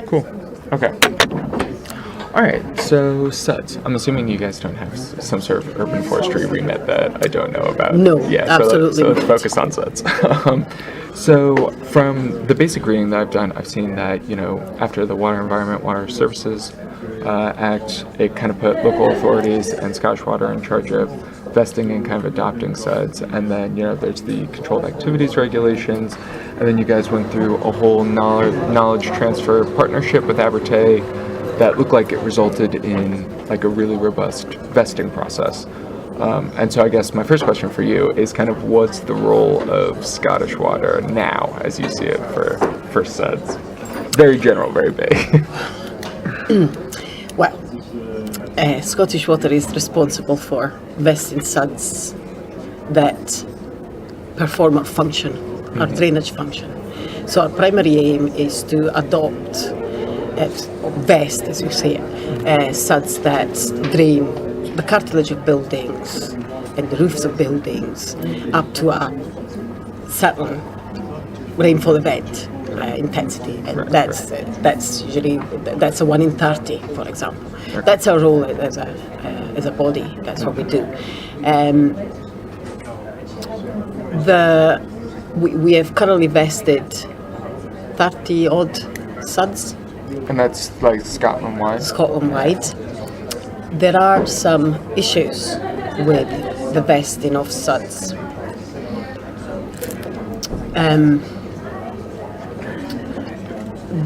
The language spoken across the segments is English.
Cool. Okay. All right. So SUDs. I'm assuming you guys don't have some sort of urban forestry remit that I don't know about. No, Yeah. absolutely So let's not. focus on SUDs. So from the basic reading that I've done, I've seen that after the Water Services Act, it kind of put local authorities and Scottish Water in charge of vesting and kind of adopting SUDs, and then there's the controlled activities regulations, and then you guys went through a whole knowledge transfer partnership with Abertay that looked like it resulted in like a really robust vesting process. And so I guess my first question for you is kind of what's the role of Scottish Water now as you see it for SUDs? Very general, very vague. Well, Scottish Water is responsible for vesting SUDs that perform our function, our drainage function. So our primary aim is to adopt, vest, as you say, SUDs that drain the cartilage of buildings and the roofs of buildings up to a certain rainfall event intensity, and that's usually a 1 in 30, for example. Okay. That's our role as a body. That's what we do. We have currently vested 30 odd SUDs. And that's like Scotland-wide? Scotland-wide. There are some issues with the vesting of SUDs.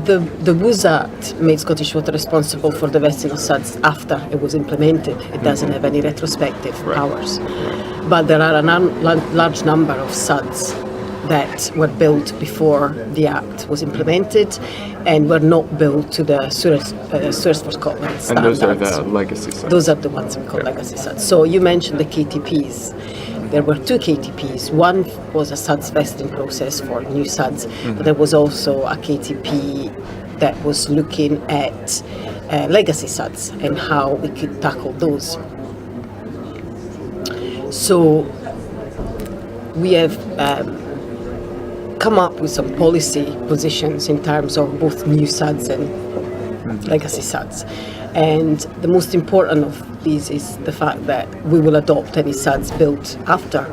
The WUS Act made Scottish Water responsible for the vesting of SUDs after it was implemented. It doesn't have any retrospective powers. But there are a large number of SUDs that were built before the Act was implemented and were not built to the Sewers for Scotland standards. And those are the legacy SUDs? Those are the ones we call legacy SUDs. So you mentioned the KTPs. There were 2 KTPs. One was a SUDs vesting process for new SUDs, but there was also a KTP that was looking at legacy SUDs and how we could tackle those. So we have come up with some policy positions in terms of both new SUDs and legacy SUDs. And the most important of these is the fact that we will adopt any SUDs built after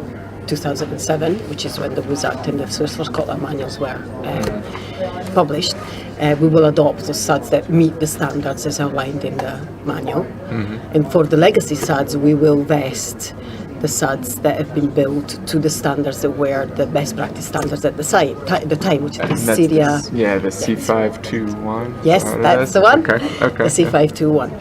2007, which is when the WUS Act and the Sewers for Scotland manuals were published. We will adopt those SUDs that meet the standards as outlined in the manual. And for the legacy SUDs, we will vest the SUDs that have been built to the standards that were the best practice standards at the time, which is Syria. The C521. Yes, that's the one. Okay. The C521.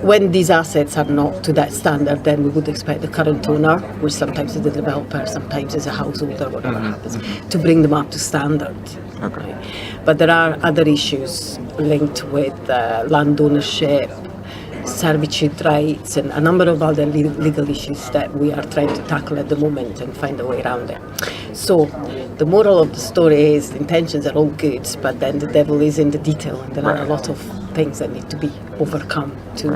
When these assets are not to that standard, then we would expect the current owner, which sometimes is the developer, sometimes is a householder, whatever happens, to bring them up to standard. Okay. But there are other issues linked with land ownership, servitude rights, and a number of other legal issues that we are trying to tackle at the moment and find a way around it. So the moral of the story is the intentions are all good, but then the devil is in the detail, and there are a lot of things that need to be overcome to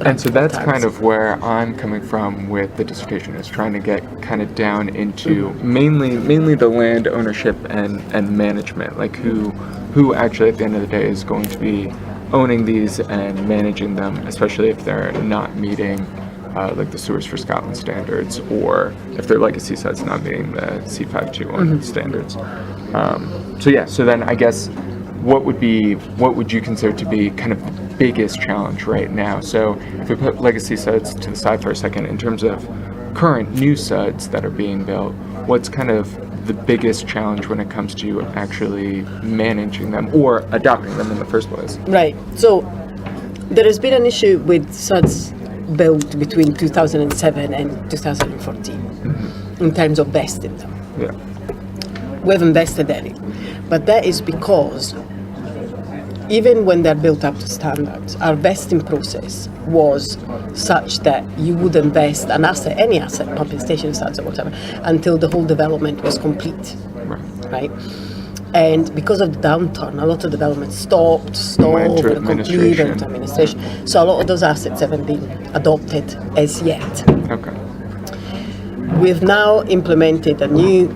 and so that's kind of where I'm coming from with the dissertation, is trying to get kind of down into mainly the land ownership and management, like who actually at the end of the day is going to be owning these and managing them, especially if they're not meeting like the Sewers for Scotland standards, or if their legacy SUDs not meeting the C521 standards. So then I guess what would you consider to be kind of the biggest challenge right now? So if we put legacy SUDs to the side for a second, in terms of current new SUDs that are being built, what's kind of the biggest challenge when it comes to actually managing them or adopting them in the first place? Right. So there has been an issue with SUDs built between 2007 and 2014 in terms of vesting them. Yeah. We haven't vested any, but that is because even when they're built up to standards, our vesting process was such that you wouldn't vest an asset, any asset, pumping station SUDs or whatever, until the whole development was complete, right? And because of the downturn, a lot of development stopped, into administration. So a lot of those assets haven't been adopted as yet. Okay. We've now implemented a new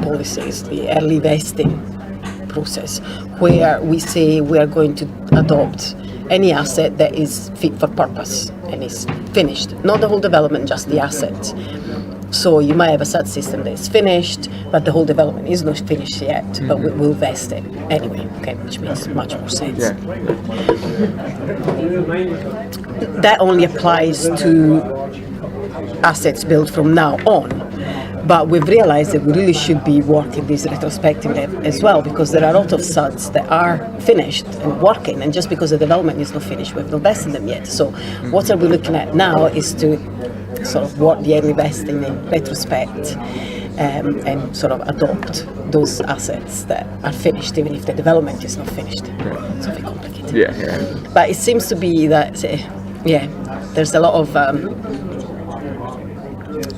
policies, the early vesting process where we say we are going to adopt any asset that is fit for purpose and is finished, not the whole development, just the asset. So you might have a SAD system that is finished, but the whole development is not finished yet, but we will vest it anyway, okay, which makes much more sense. Yeah. That only applies to assets built from now on. But we've realized that we really should be working this retrospectively as well, because there are a lot of SUDs that are finished and working, and just because the development is not finished, we've not vested them yet. So what are we looking at now is to sort of work the early vesting in retrospect, and sort of adopt those assets that are finished, even if the development is not finished. It's a bit complicated. Yeah. But it seems to be that, there's a lot of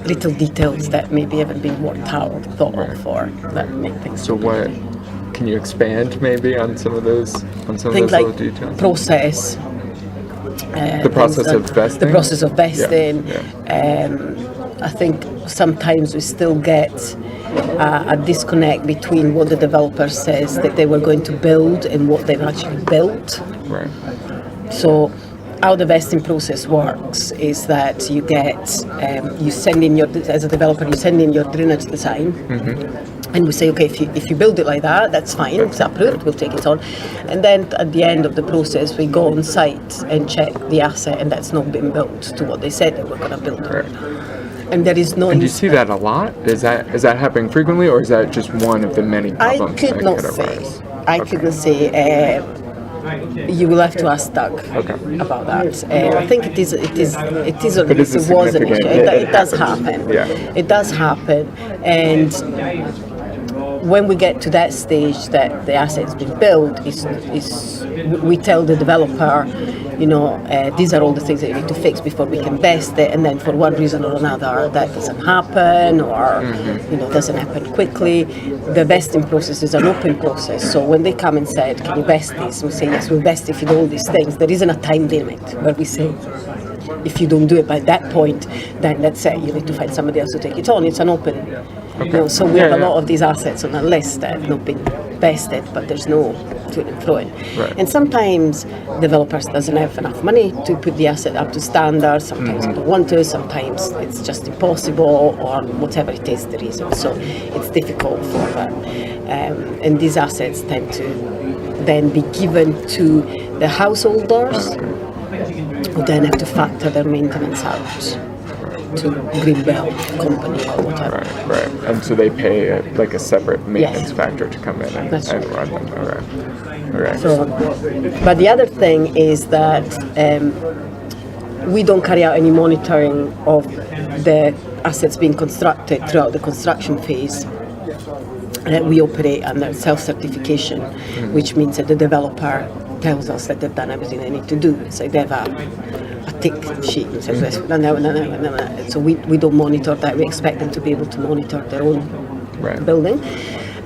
little details that maybe haven't been worked out or thought of, or that make things. So what? Can you expand maybe on some of those Things little like details? process. The process of vesting. The process of vesting. Yeah. I think sometimes we still get a disconnect between what the developer says that they were going to build and what they've actually built. Right. So how the vesting process works is that you get, you send in as a developer, you send in your drainage design, and we say, okay, if you build it like that, that's fine, it's approved, we'll take it on. And then at the end of the process, we go on site and check the asset, and that's not been built to what they said they were going to build. Right. And there is no. And do you see that a lot? Is that happening frequently, or is that just one of the many problems? I could not say. I couldn't say. You will have to ask Doug about that. I think it is. It was an issue. It does happen. Yeah. It does happen, and when we get to that stage that the asset's been built, we tell the developer, these are all the things that you need to fix before we can vest it, and then for one reason or another that doesn't happen, or doesn't happen quickly. The vesting process is an open process, so when they come and say, can you vest this, we say yes, we'll vest if you do all these things. There isn't a time limit where we say, if you don't do it by that point, then let's say you need to find somebody else to take it on. It's an open. So we have a lot of these assets on a list that have not been vested, but there's no to and fro. Right. And sometimes developers doesn't have enough money to put the asset up to standard. Sometimes they don't want to. Sometimes it's just impossible, or whatever it is the reason. So it's difficult for them. And these assets tend to then be given to the householders, who then have to factor their maintenance out to Greenbelt company or whatever. Right. And so they pay a separate maintenance factor to come in and run them. Okay. So, but the other thing is that we don't carry out any monitoring of the assets being constructed throughout the construction phase. We operate under self-certification, which means that the developer tells us that they've done everything they need to do. So they have a tick sheet and says, no. So we don't monitor that. We expect them to be able to monitor their own building.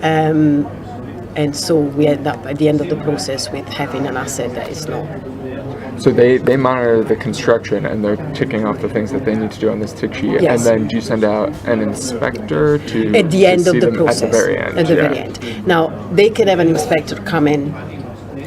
And so we end up at the end of the process with having an asset that is not. So they monitor the construction, and they're ticking off the things that they need to do on this tick sheet. Yes. And then do you send out an inspector to at the end of see the them process? At the very end. At the very end. Now they can have an inspector come in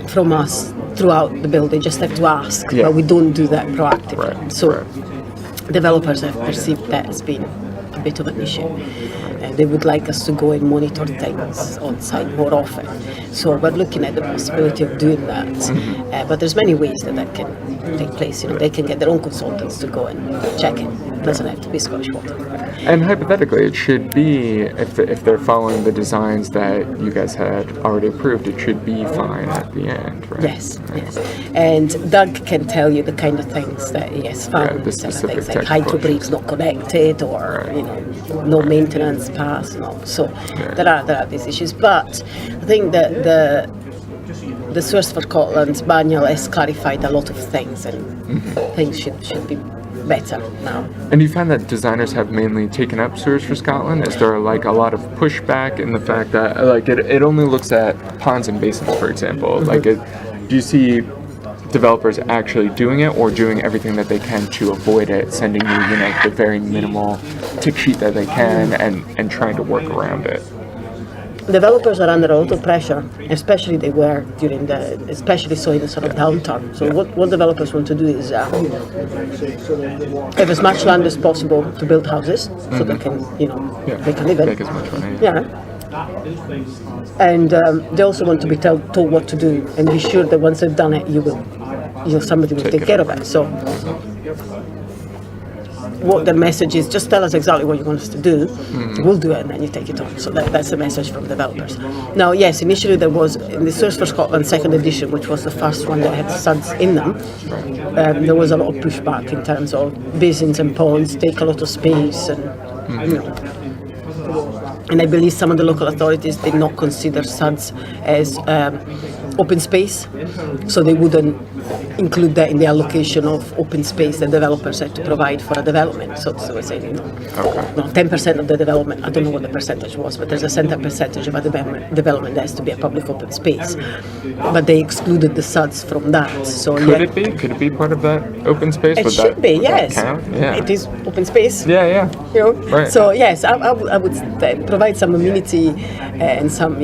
from us throughout the build. They just have to ask, but we don't do that proactively. Developers have perceived that as being a bit of an issue, and they would like us to go and monitor things on site more often. So we're looking at the possibility of doing that, but there's many ways that can take place. They can get their own consultants to go and check it. It doesn't have to be Scottish Water. And hypothetically, it should be, if they're following the designs that you guys had already approved, it should be fine at the end, right? Yes. And Doug can tell you the kind of things that he has found. The specific things like hydro breaks not connected, or no maintenance pass. So there are these issues. But I think that the Source for Scotland's manual has clarified a lot of things, and things should be better now. And do you find that designers have mainly taken up Sewers for Scotland? Is there a lot of pushback in the fact that it only looks at ponds and basins, for example? Do you see developers actually doing it, or doing everything that they can to avoid it, sending you the very minimal tick sheet that they can, and trying to work around it? developers are under a lot of pressure, especially they were especially so in the sort of downturn. So what developers want to do is have as much land as possible to build houses, so they can, they can live in. Make as much money. Yeah. And they also want to be told what to do and be sure that once they've done it, somebody will take care of it. So what the message is, just tell us exactly what you want us to do, we'll do it, and then you take it on. So that's the message from developers. Now, yes, initially there was, in the Search for Scotland second edition, which was the first one that had SUDs in them, there was a lot of pushback in terms of basins and ponds take a lot of space, and and I believe some of the local authorities did not consider SUDs as open space, so they wouldn't include that in the allocation of open space that developers had to provide for a development. So we're saying, 10% of the development, I don't know what the percentage was, but there's a certain percentage of a development that has to be a public open space. But they excluded the SUDs from that. So Could it be part of that open space? It should be, yes. Count? Yeah. It is open space. Yeah. Right. So yes, I would provide some amenity and some,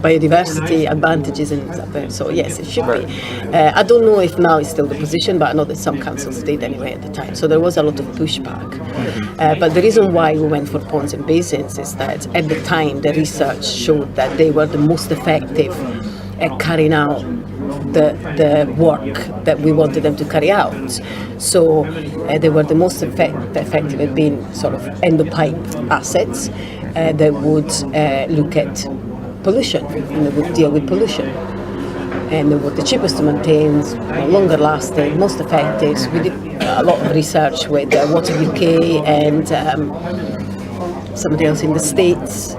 biodiversity advantages and stuff there. So yes, it should be. I don't know if now it's still the position, but I know that some councils did anyway at the time. So there was a lot of pushback. But the reason why we went for ponds and basins is that at the time the research showed that they were the most effective at carrying out the work that we wanted them to carry out. So they were the most effective at being sort of end-of-pipe assets that would look at pollution, and they would deal with pollution. And they were the cheapest to maintain, longer lasting, most effective. We did a lot of research with Water UK and somebody else in the States,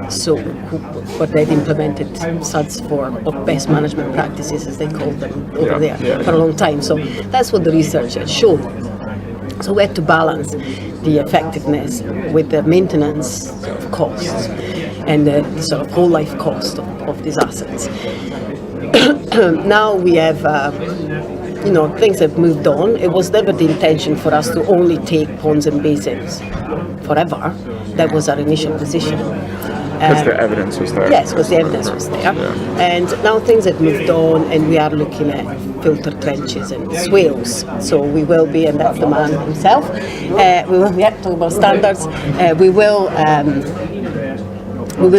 where they'd implemented SUDs for best management practices, as they called them over there, for a long time. So that's what the research had shown. So we had to balance the effectiveness with the maintenance sort of costs and the sort of whole life cost of these assets. Now we have, things have moved on. It was never the intention for us to only take ponds and basins forever. That was our initial position. Because the evidence was there. Yes, because the evidence was there. Yeah. And now things have moved on, and we are looking at filter trenches and swales. So we will be, and that's the man himself, we will be talking about standards. We will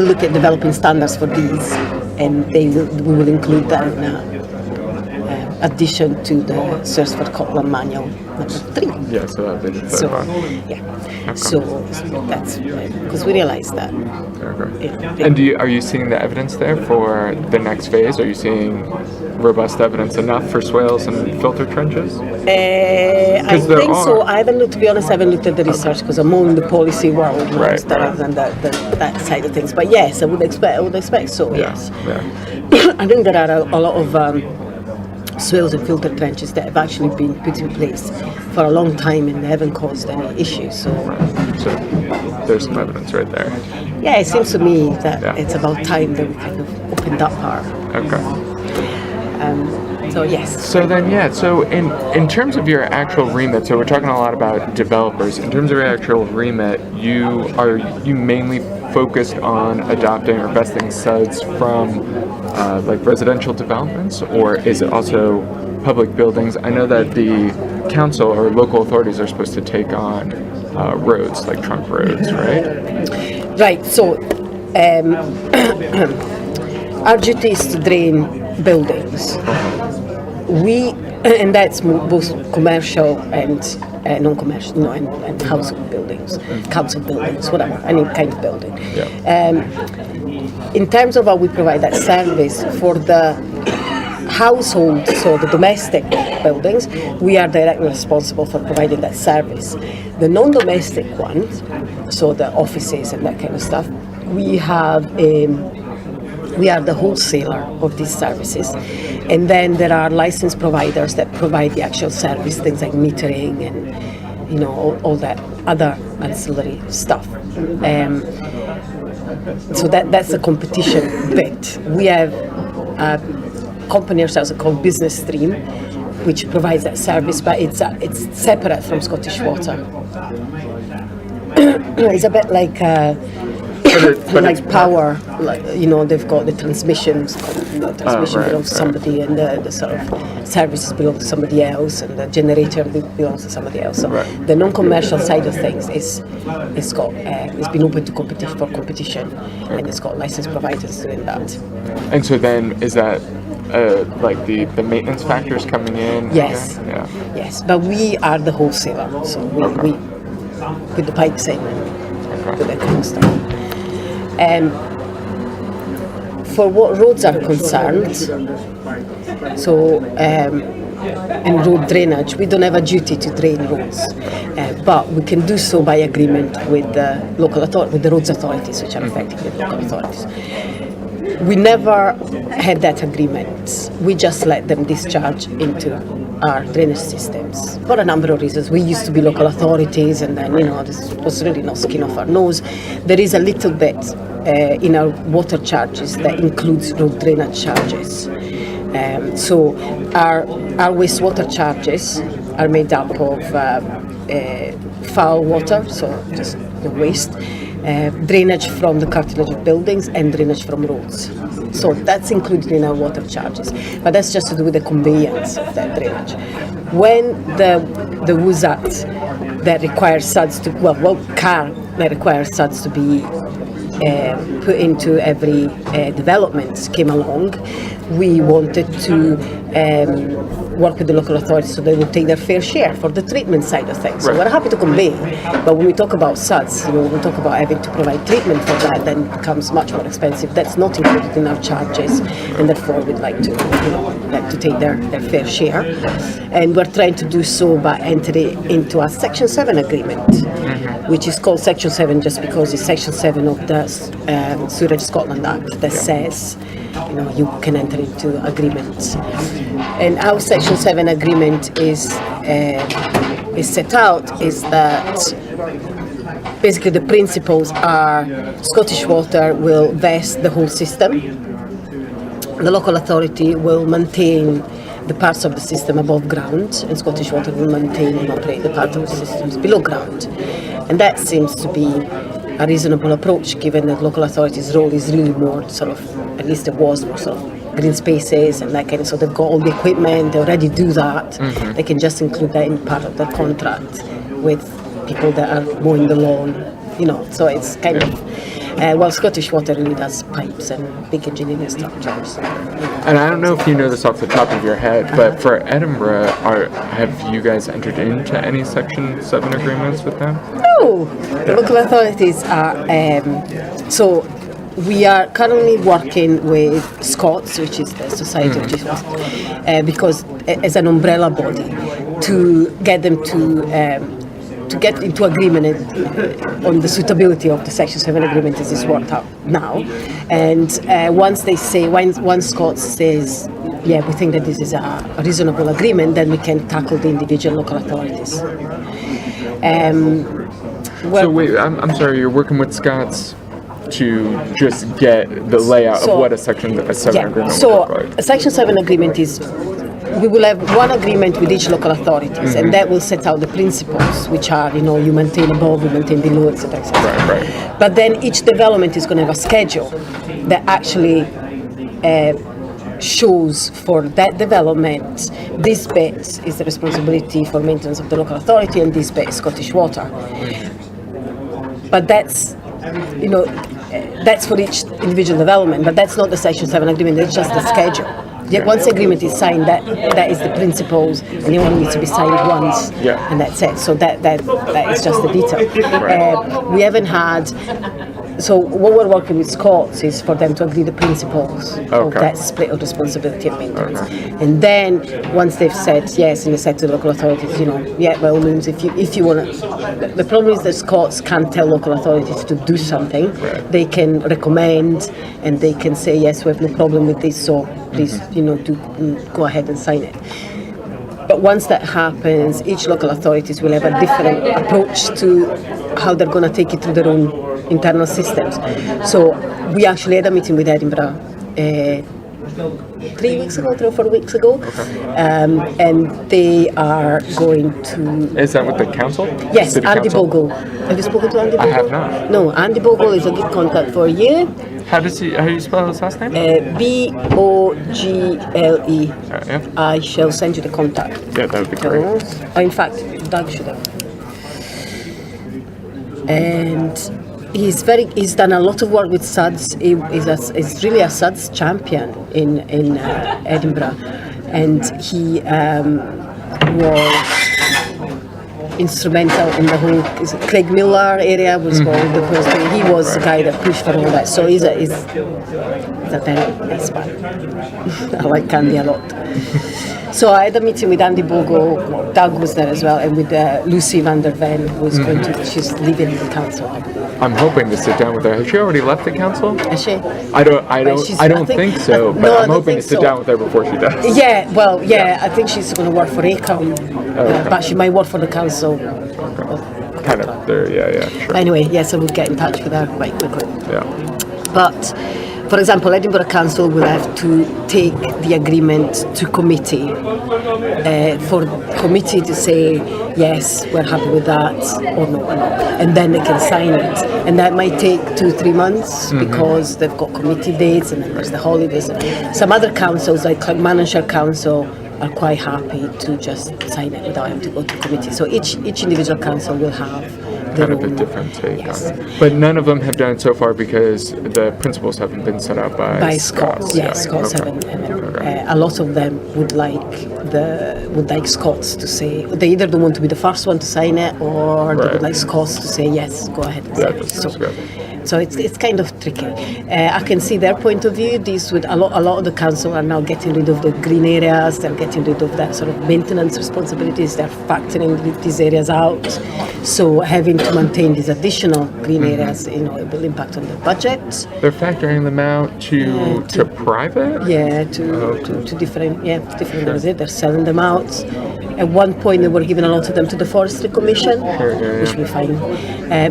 look at developing standards for these, and we will include them in addition to the Search for Scotland Manual number 3. Yeah, so that'll be the third one. Yeah. Okay. So that's because we realised that. Okay. And are you seeing the evidence there for the next phase? Are you seeing robust evidence enough for swales and filter trenches? I think so. I haven't looked, to be honest, I haven't looked at the research because I'm more in the policy world rather than that side of things. But yes, I would expect so. Yes. Yeah. I think there are a lot of swales and filter trenches that have actually been put in place for a long time and they haven't caused any issues. So there's some evidence right there. Yeah, it seems to me that it's about time that we kind of opened up our. Okay. So yes. So then, so in terms of your actual remit, so we're talking a lot about developers. In terms of your actual remit, you mainly focused on adopting or vesting SUDs from like residential developments, or is it also public buildings? I know that the council or local authorities are supposed to take on roads, like trunk roads, right? Right. So our duty is to drain buildings. And that's both commercial and non-commercial, and household buildings, council buildings, whatever, any kind of building. Yeah. In terms of how we provide that service for the household, so the domestic buildings, we are directly responsible for providing that service. The non-domestic ones, so the offices and that kind of stuff, we are the wholesaler of these services. And then there are licensed providers that provide the actual service, things like metering and all that other ancillary stuff. So that's the competition bit. We have a company ourselves called Business Stream, which provides that service, but it's separate from Scottish Water. It's a bit like but like it's power, like, they've got the transmissions, transmission right, belongs to somebody, and the sort of services belong to somebody else, and the generator belongs to somebody else. So Right. the non-commercial side of things it's been open to competition, and it's got licensed providers doing that. And so then is that like the maintenance factors coming in? Yes. Yeah. Yes, but we are the wholesaler, so we put the pipes in and do that kind of stuff. For what roads are concerned, so in road drainage, we don't have a duty to drain roads, but we can do so by agreement with the with the roads authorities, which are effectively the local authorities. We never had that agreement. We just let them discharge into our drainage systems for a number of reasons. We used to be local authorities, and then this was really no skin off our nose. There is a little bit in our water charges that includes road drainage charges. So our wastewater charges are made up of foul water, so just the waste, drainage from the cartilage of buildings, and drainage from roads. So that's included in our water charges, but that's just to do with the conveyance of that drainage. When the WUSAT that requires SUDs car that requires SUDs to be put into every development came along, we wanted to work with the local authorities so they would take their fair share for the treatment side of things. So we're happy to convey, but when we talk about SUDs, when we talk about having to provide treatment for that, then it becomes much more expensive. That's not included in our charges, and therefore we'd like to take their fair share. And we're trying to do so by entering into a Section 7 agreement, which is called Section 7 just because it's Section 7 of the Sewerage Scotland Act that says you can enter into agreements. And how Section 7 agreement is set out is that basically the principles are Scottish Water will vest the whole system, the local authority will maintain the parts of the system above ground, and Scottish Water will maintain and operate the part of the systems below ground. And that seems to be a reasonable approach, given that local authorities' role is really more sort of, at least it was more sort of green spaces and that kind of, so they've got all the equipment, they already do that. They can just include that in part of their contract with people that are mowing the lawn, so it's kind of, Scottish Water really does pipes and big engineering structures. And I don't know if you know this off the top of your head, but for Edinburgh, have you guys entered into any Section 7 agreements with them? No, the local authorities are, so we are currently working with SCOTS, which is the Society of Chiefs, because as an umbrella body, to get them to get into agreement on the suitability of the Section 7 agreement as it's worked out now. And once SCOTS says, yeah, we think that this is a reasonable agreement, then we can tackle the individual local authorities. So wait, I'm sorry, you're working with Scots to just get the layout of what a Section 7 agreement would look like? A Section 7 agreement is, we will have one agreement with each local authorities, and that will set out the principles, which are, you maintain above, you maintain below, etc., etc. Right. But then each development is going to have a schedule that actually shows for that development, this bit is the responsibility for maintenance of the local authority, and this bit is Scottish Water. But that's, that's for each individual development, but that's not the Section 7 agreement, it's just the schedule. Yet once the agreement is signed, that is the principles, and it only needs to be signed once, and that's it. So that is just the detail. We haven't had. So what we're working with Scots is for them to agree the principles of that split of responsibility and maintenance. And then once they've said yes, and they said to the local authorities, by all means, if you want to. The problem is that Scots can't tell local authorities to do something. They can recommend, and they can say yes, we have no problem with this, so please, do go ahead and sign it. But once that happens, each local authorities will have a different approach to how they're going to take it through their own internal systems. So we actually had a meeting with Edinburgh 3 or 4 weeks ago. And they are going to... Is that with the council? Yes, City Andy council? Bogle. Have you spoken to Andy Bogle? I have not. No, Andy Bogle is a good contact for you. How do you spell his last name? Bogle. Yeah. I shall send you the contact. Yeah, that would be great. In fact, Doug should have. And he's done a lot of work with SUDS. He's really a SUDS champion in Edinburgh, and he was instrumental in the whole Craig Miller area was called the person. He was the guy that pushed for all that. So he's a very nice man. I like Candy a lot. So I had a meeting with Andy Bogle, Doug was there as well, and with Lucy van der Ven, who's going to, she's leaving the council. I'm hoping to sit down with her. Has she already left the council? Is she? I don't think so, but no, I'm hoping to sit down with her before she does. Yeah, well, I think she's going to work for ACOM, but she might work for the council. Kind of there, sure. Anyway, so we'll get in touch with her quite quickly. Yeah. But, for example, Edinburgh Council will have to take the agreement to committee for committee to say, yes, we're happy with that, or no, we're not. And then they can sign it. And that might take 2-3 months because they've got committee dates and then there's the holidays. Some other councils, like Clogmannonshire Council, are quite happy to just sign it without having to go to committee. So each individual council will have kind of a different take on it. But none of them have done it so far because the principles haven't been set out by Scots. Yes, Scots haven't. A lot of them would like Scots to say they either don't want to be the first one to sign it, or they would like Scots to say yes, go ahead and sign it. So it's kind of tricky. I can see their point of view. These would a lot of the council are now getting rid of the green areas. They're getting rid of that sort of maintenance responsibilities. They're factoring these areas out. So having to maintain these additional green areas, it will impact on the budget. They're factoring them out to private. Yeah, to different areas. They're selling them out. At one point, they were giving a lot of them to the Forestry Commission, which we find.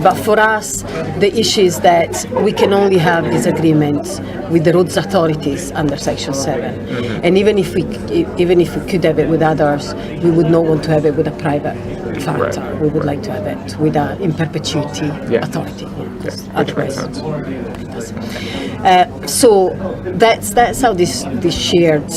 But for us, the issue is that we can only have this agreement with the roads authorities under Section 7. And even if we could have it with others, we would not want to have it with a private factor. We would like to have it with an in perpetuity authority. Which makes sense. So that's how this shared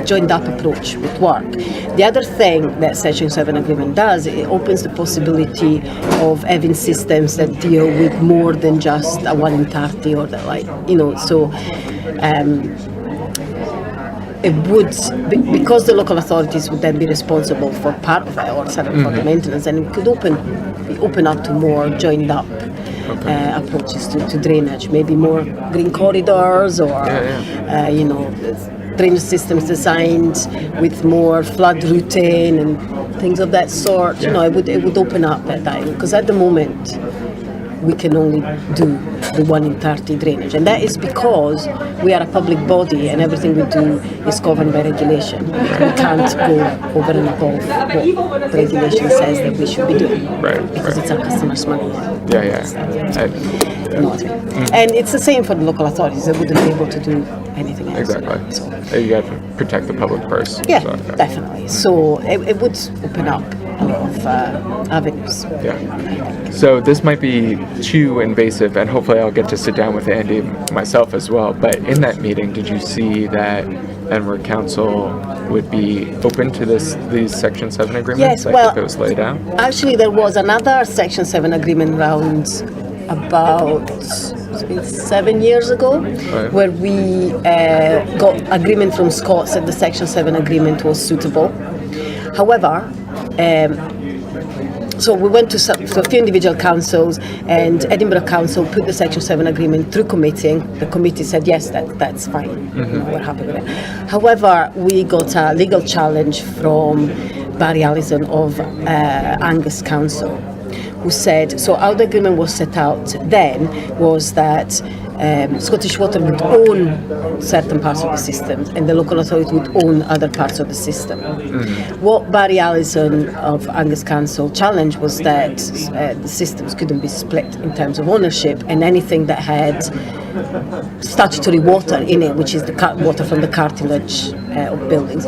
joined up approach would work. The other thing that Section 7 agreement does, it opens the possibility of having systems that deal with more than just a 1 in 30 or so it would, because the local authorities would then be responsible for part of it or certainly for the maintenance, and it could open up to more joined up approaches to drainage, maybe more green corridors or drainage systems designed with more flood routing and things of that sort. It would open up that time, because at the moment we can only do the 1 in 30 drainage, and that is because we are a public body and everything we do is governed by regulation. We can't go over and above what regulation says that we should be doing, because it's our customers' money. And it's the same for the local authorities. They wouldn't be able to do anything else. Exactly. So you have to protect the public purse. Yeah, definitely. So it would open up a lot of avenues. Yeah. So this might be too invasive, and hopefully I'll get to sit down with Andy myself as well. But in that meeting, did you see that Edinburgh Council would be open to these Section 7 agreements? Yes, if it was laid out? Actually, there was another Section 7 agreement round about 7 years ago, where we got agreement from Scots that the Section 7 agreement was suitable. However, so we went to a few individual councils, and Edinburgh Council put the Section 7 agreement through committee. The committee said, yes, that's fine. We're happy with it. However, we got a legal challenge from Barry Allison of Angus Council, who said, so how the agreement was set out then was that Scottish Water would own certain parts of the system, and the local authority would own other parts of the system. What Barry Allison of Angus Council challenged was that the systems couldn't be split in terms of ownership, and anything that had statutory water in it, which is the water from the cartilage of buildings,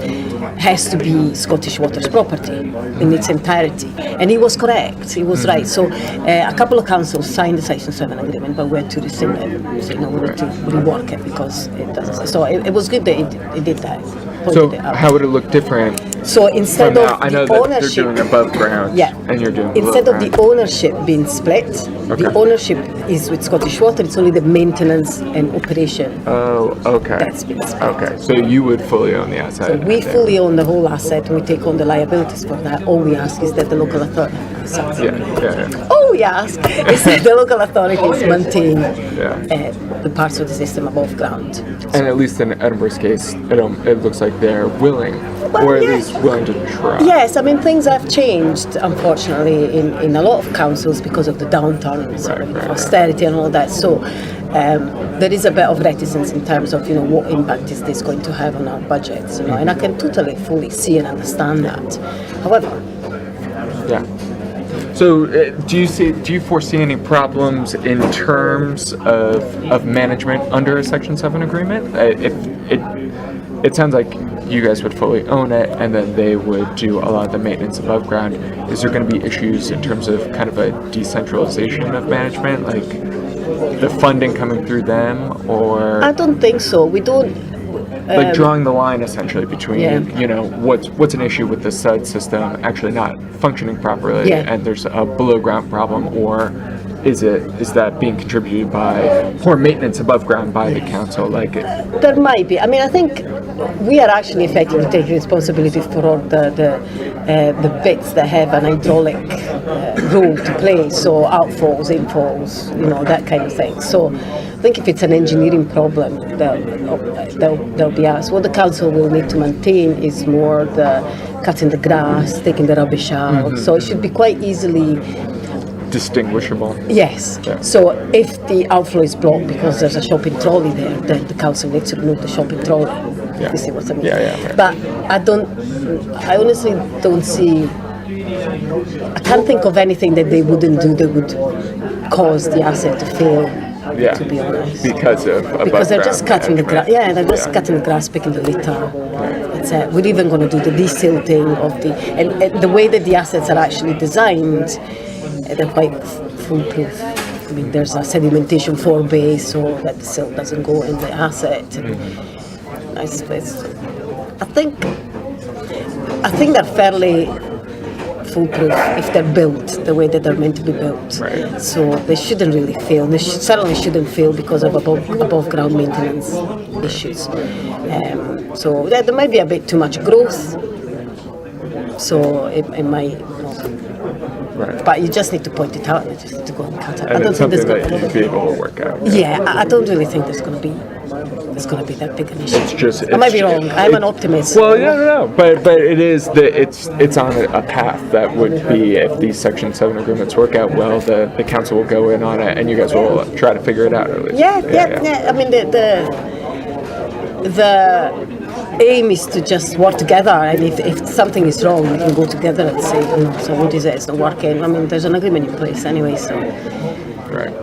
has to be Scottish Water's property in its entirety. And he was correct, he was right. So a couple of councils signed the Section 7 agreement, but we had to rescind it. So, we need to rework it because it doesn't. So it was good that it did that. So how would it look different? So instead of I know the that ownership, they're doing above ground, and you're doing instead below of the ground. ownership being split, the ownership is with Scottish Water. It's only the maintenance and operation. Oh, okay. That's been split. Okay, so you would fully own the asset. So we fully own the whole asset, and we take on the liabilities for that. All we ask is that the local authority. All we ask is that the local authorities maintain the parts of the system above ground. And at least in Edinburgh's case, it looks like they're willing, or at least willing to try. Yes, I mean, things have changed, unfortunately, in a lot of councils because of the downturns, austerity and all that. So there is a bit of reticence in terms of, what impact is this going to have on our budgets, and I can totally, fully see and understand that. However... Yeah. So, do you foresee any problems in terms of management under a Section 7 agreement? It sounds like you guys would fully own it, and then they would do a lot of the maintenance above ground. Is there going to be issues in terms of kind of a decentralization of management, like the funding coming through them, or? I don't think so. We don't. Like drawing the line essentially between what's an issue with the SUD system actually not functioning properly, and there's a below ground problem, or is that being contributed by poor maintenance above ground by the council? There might be. I mean, I think we are actually effectively taking responsibility for all the bits that have an hydraulic role to play. So outfalls, infalls, that kind of thing. So I think if it's an engineering problem, they'll be asked. What the council will need to maintain is more the cutting the grass, taking the rubbish out. So it should be quite easily distinguishable. Yes. Yeah. So if the outflow is blocked because there's a shopping trolley there, then the council needs to remove the shopping trolley. Yeah. You see what I mean? Right. But I honestly don't see. I can't think of anything that they wouldn't do that would cause the asset to fail. Yeah. To be honest. Because they're just cutting the grass. Yeah, they're just cutting the grass, picking the litter. That's it. We're even going to do the desilting of and the way that the assets are actually designed. They're quite foolproof. I mean, there's a sedimentation forebay so that the silt doesn't go in the asset. I think they're fairly foolproof if they're built the way that they're meant to be built. Right. So they shouldn't really fail. They certainly shouldn't fail because of above ground maintenance issues. So there might be a bit too much growth. So it might. Right. But you just need to point it out. You just need to go and cut it. And I don't think there's something that you'd be able to work out. Yeah, I don't really think there's going to be that big an issue. It's just. I might be wrong. I'm an optimist. Well, no. But it is it's on a path that would be, if these Section 7 agreements work out well, the council will go in on it, and you guys will try to figure it out at least. Yeah. I mean the aim is to just work together, and if something is wrong, we can go together and say, so what is it? It's not working. I mean, there's an agreement in place anyway, so. Right.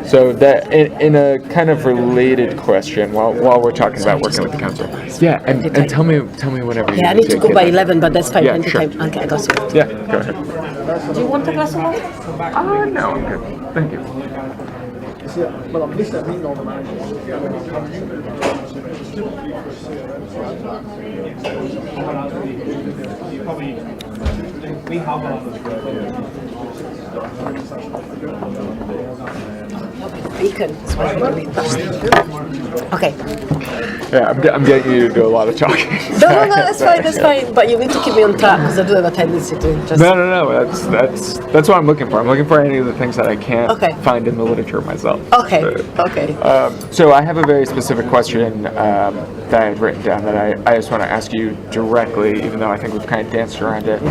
So that in a kind of related question, while we're talking about working with the council, and tell me whenever. Yeah, I need to go by 11, but that's fine. Yeah, sure. Okay, I got you. Yeah, go ahead. Do you want a glass of water? No, I'm good. Thank you. Bacon. Okay. Yeah, I'm getting you to do a lot of talking. No, that's fine, that's fine. But you need to keep me on track because I do have a tendency to just... No, that's what I'm looking for. I'm looking for any of the things that I can't find in the literature myself. Okay. So I have a very specific question that I had written down that I just want to ask you directly, even though I think we've kind of danced around it.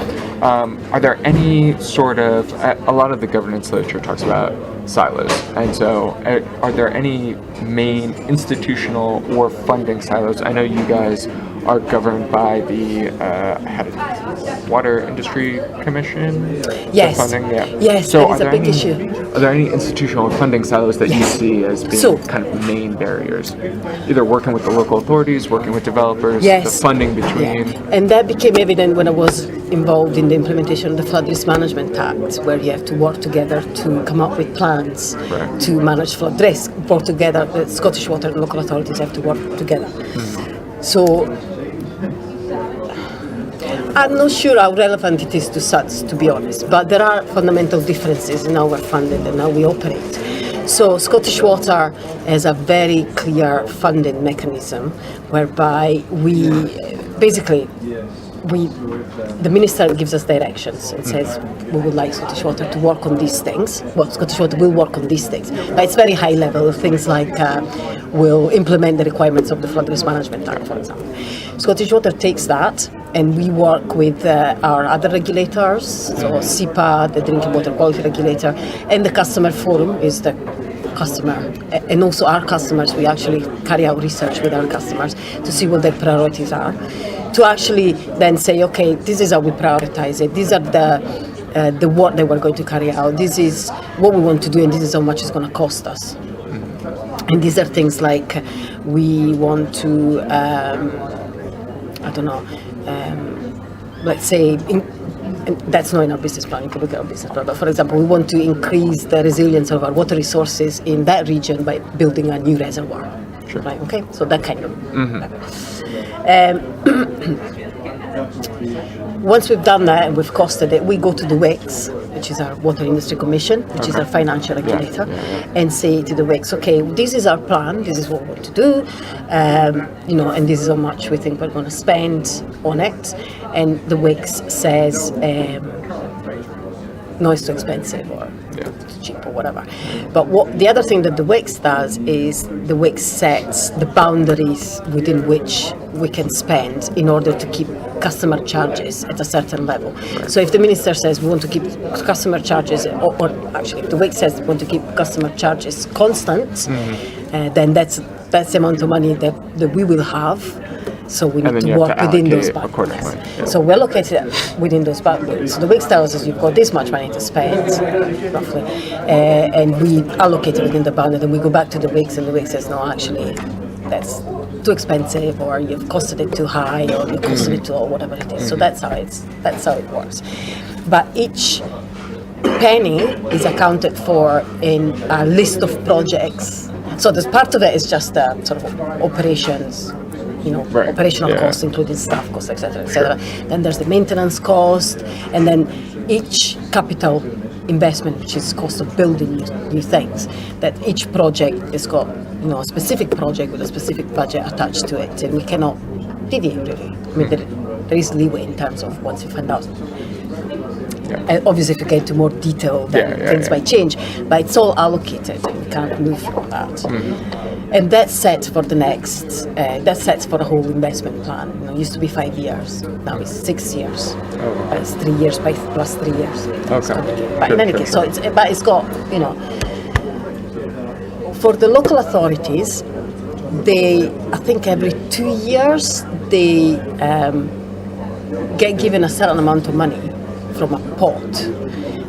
Are there any sort of... A lot of the governance literature talks about silos. And so are there any main institutional or funding silos? I know you guys are governed by the Water Industry Commission? Yes. The funding, yeah. Yes, so that is a big issue. Are there any institutional funding silos that you see as being kind of main barriers? Either working with the local authorities, working with developers, the funding between... Yeah. And that became evident when I was involved in the implementation of the Flood Risk Management Act, where you have to work together to come up with plans to manage flood risk. Work together, the Scottish Water and local authorities have to work together. So I'm not sure how relevant it is to SUDS, to be honest, but there are fundamental differences in how we're funded and how we operate. So Scottish Water has a very clear funding mechanism whereby the minister gives us directions and says we would like Scottish Water to work on these things. Well, Scottish Water will work on these things, but it's very high level. Things like will implement the requirements of the Flood Risk Management Act, for example. Scottish Water takes that, and we work with our other regulators, so SEPA, the Drinking Water Quality Regulator, and the Customer Forum is the customer, and also our customers. We actually carry out research with our customers to see what their priorities are, to actually then say, okay, this is how we prioritize it. These are the work that we're going to carry out. This is what we want to do, and this is how much it's going to cost us. And these are things like we want to, let's say, that's not in our business plan, you can look at our business plan, but for example, we want to increase the resilience of our water resources in that region by building a new reservoir. Sure. Right, okay? So that kind of... Once we've done that and we've costed it, we go to the WICS, which is our Water Industry Commission, which is our financial regulator, and say to the WICS, okay, this is our plan, this is what we want to do, and this is how much we think we're going to spend on it. And the WICS says, no, it's too expensive, or it's cheap, or whatever. But the other thing that the WICS does is the WICS sets the boundaries within which we can spend in order to keep customer charges at a certain level. So if the minister says we want to keep customer charges, or actually if the WICS says we want to keep customer charges constant, then that's the amount of money that we will have. So we need to work within those boundaries. Yeah. So we allocate it within those boundaries. So the WICS tells us you've got this much money to spend, roughly, and we allocate it within the boundary. Then we go back to the WICS, and the WICS says, no, actually, that's too expensive, or you've costed it too high, or you costed it too low, whatever it is. So that's how it works. But each penny is accounted for in a list of projects. So there's part of it is just sort of operations. Operational costs, including staff costs, etc., etc. Then there's the maintenance cost, and then each capital investment, which is cost of building new things. That each project has got, a specific project with a specific budget attached to it, and we cannot deviate really. I mean, there is leeway in terms of once you find out. And obviously, if you get into more detail, then things might change. But it's all allocated, and we can't move from that. And that's set for the next. That's set for a whole investment plan. It used to be 5 years. Now it's 6 years. It's 3 years plus 3 years. Okay. But in any case, so it's got for the local authorities, I think every 2 years they get given a certain amount of money from a pot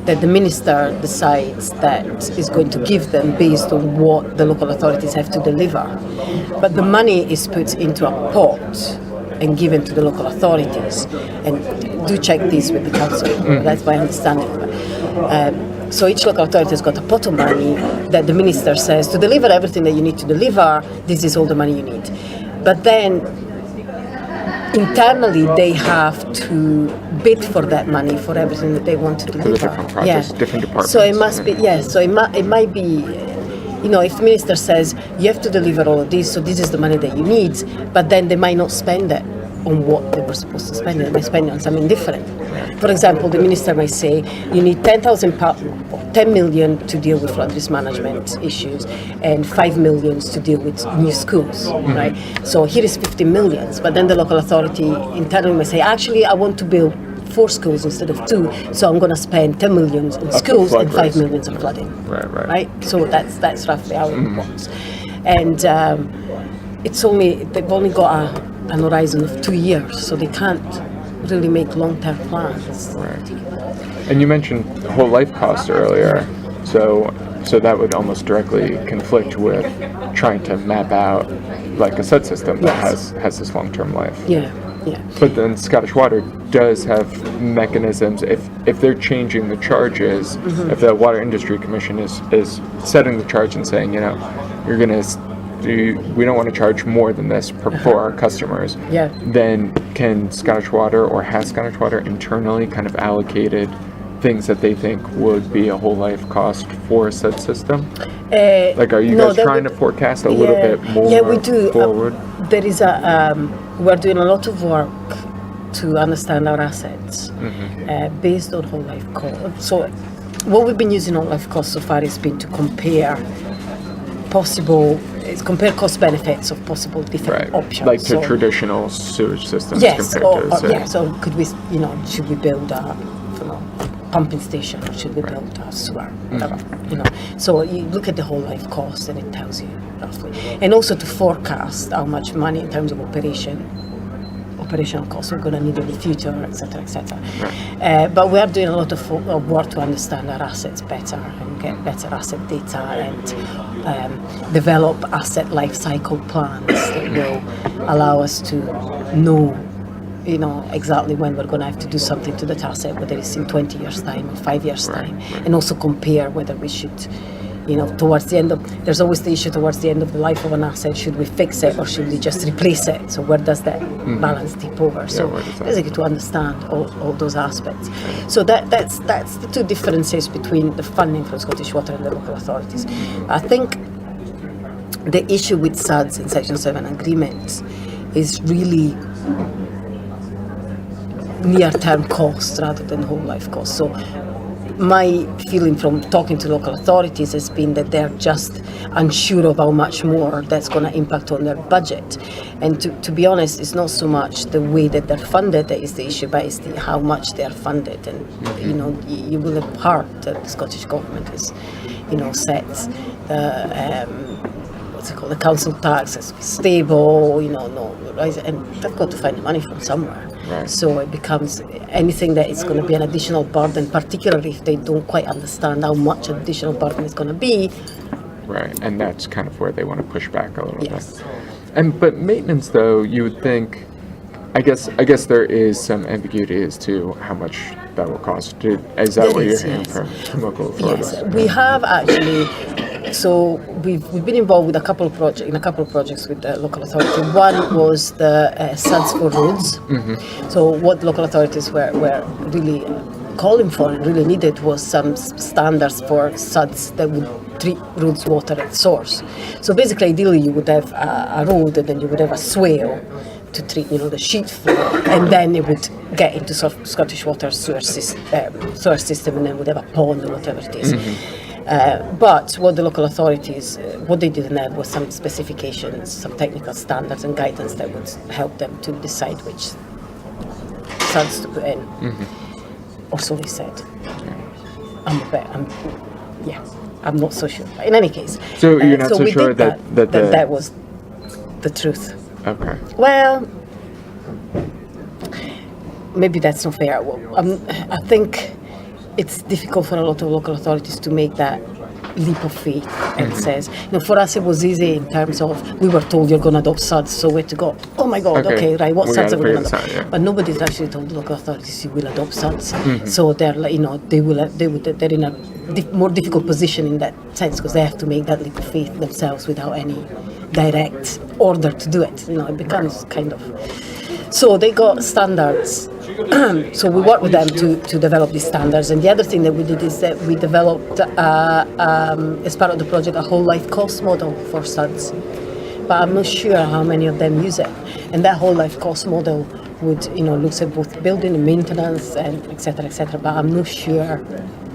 that the minister decides that is going to give them based on what the local authorities have to deliver. But the money is put into a pot and given to the local authorities. And do check this with the council. That's my understanding. So each local authority has got a pot of money that the minister says, to deliver everything that you need to deliver, this is all the money you need. But then internally they have to bid for that money for everything that they want to deliver. For the different projects, different departments. So it must be, so it might be, if the minister says you have to deliver all of this, so this is the money that you need, but then they might not spend it on what they were supposed to spend it, they might spend it on something different. For example, the minister might say you need £10,000 or 10 million to deal with flood risk management issues and 5 million to deal with new schools, right? So here is 50 million, but then the local authority internally may say, actually, I want to build 4 schools instead of 2, so I'm going to spend 10 million on schools and 5 million on flooding. Right. So that's roughly how it works. And they've only got an horizon of 2 years, so they can't really make long-term plans. Right. And you mentioned whole life cost earlier, so that would almost directly conflict with trying to map out like a SUD system that has this long-term life. Yeah. But then Scottish Water does have mechanisms if they're changing the charges, if the Water Industry Commission is setting the charge and saying, we don't want to charge more than this for our customers, then can Scottish Water or has Scottish Water internally kind of allocated things that they think would be a whole life cost for a SUD system? Like, are you guys trying to forecast a little bit more? Yeah, we do. Forward? There is we're doing a lot of work to understand our assets based on whole life cost. So what we've been using whole life cost so far has been to compare cost benefits of possible different options. Like to traditional sewage systems so could we, should we build a pumping station or should we build a sewer, whatever, So you look at the whole life cost and it tells you roughly. And also to forecast how much money in terms of operational costs we're going to need in the future, etc., etc. But we are doing a lot of work to understand our assets better and get better asset data and develop asset life cycle plans that will allow us to know exactly when we're going to have to do something to that asset, whether it's in 20 years' time or 5 years' time, and also compare whether we should, towards the end of, there's always the issue towards the end of the life of an asset, should we fix it or should we just replace it? So where does that balance tip over? So basically to understand all those aspects. So that's the two differences between the funding from Scottish Water and the local authorities. I think the issue with SUDs and Section 7 agreements is really near-term costs rather than whole life costs. So my feeling from talking to local authorities has been that they're just unsure of how much more that's going to impact on their budget. And to be honest, it's not so much the way that they're funded that is the issue, but it's how much they're funded. And you will have heard that the Scottish government is, sets the council tax as stable, no rise, and they've got to find the money from somewhere. So it becomes anything that is going to be an additional burden, particularly if they don't quite understand how much additional burden it's going to be. Right, and that's kind of where they want to push back a little bit. But maintenance, though, you would think, I guess there is some ambiguity as to how much that will cost. Is that what you're hearing from local authorities? Yes, we have actually. So we've been involved with a couple of projects with the local authority. One was the SUDs for roads. So what local authorities were really calling for and really needed was some standards for SUDs that would treat roads water at source. So basically, ideally, you would have a road and then you would have a swale to treat, the sheet flow, and then it would get into Scottish Water sewer system, and then would have a pond or whatever it is. But what the local authorities, what they didn't have was some specifications, some technical standards and guidance that would help them to decide which SUDs to put in. Or so they said. I'm not so sure. But in any case. So you're not so sure that was the truth. Okay. Well, maybe that's not fair. I think it's difficult for a lot of local authorities to make that leap of faith and says, for us it was easy in terms of we were told you're going to adopt SUDs, so we had to go, oh my God, okay right, what SUDs are we going to adopt? But nobody's actually told the local authorities you will adopt SUDs. So they're they're in a more difficult position in that sense because they have to make that leap of faith themselves without any direct order to do it. It becomes kind of. So they got standards. So we worked with them to develop these standards. And the other thing that we did is that we developed, as part of the project, a whole life cost model for SUDs. But I'm not sure how many of them use it. And that whole life cost model would, looks at both building and maintenance and et cetera, but I'm not sure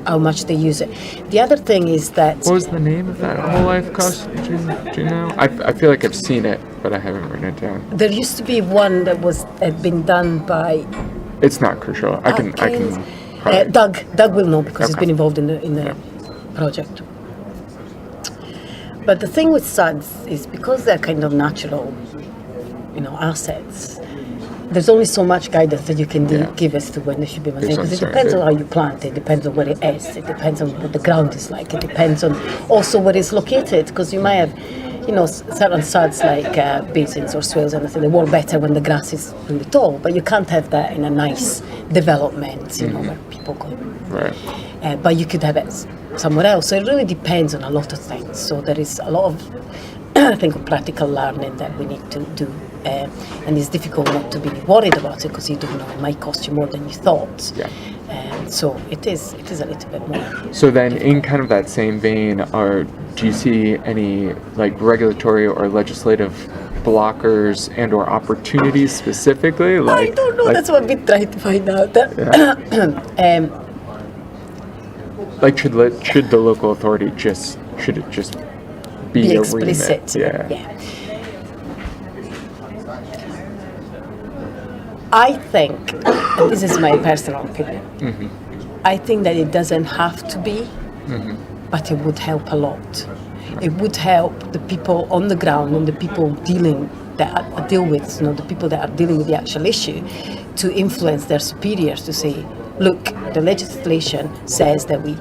how much they use it. The other thing is that... What was the name of that whole life cost? Do you know? I feel like I've seen it, but I haven't written it down. There used to be one that had been done by It's not crucial. I can probably, Doug will know because he's Okay. been involved in the project. But the thing with suds is because they're kind of natural, assets. There's only so much guidance that you can give as to when they should be maintained, because it depends on how you plant it, depends on where it is, it depends on what the ground is like, it depends on also where it's located, because you might have, certain suds like basins or swales and they work better when the grass is really tall, but you can't have that in a nice development, where people go. right. But you could have it somewhere else. So it really depends on a lot of things. So there is a lot of, I think, of practical learning that we need to do. And it's difficult not to be worried about it because you don't know it might cost you more than you thought. Yeah. So it is a little bit more. So then, in kind of that same vein, do you see any like regulatory or legislative blockers and/or opportunities specifically? Like, I don't know. That's what I've been trying to find out. Like, should the local authority should it just be a explicit? Remit? Yeah. I think, and this is my personal opinion, I think that it doesn't have to be, but it would help a lot. It would help the people on the ground and the people deal with, the people that are dealing with the actual issue, to influence their superiors to say, look, the legislation says that we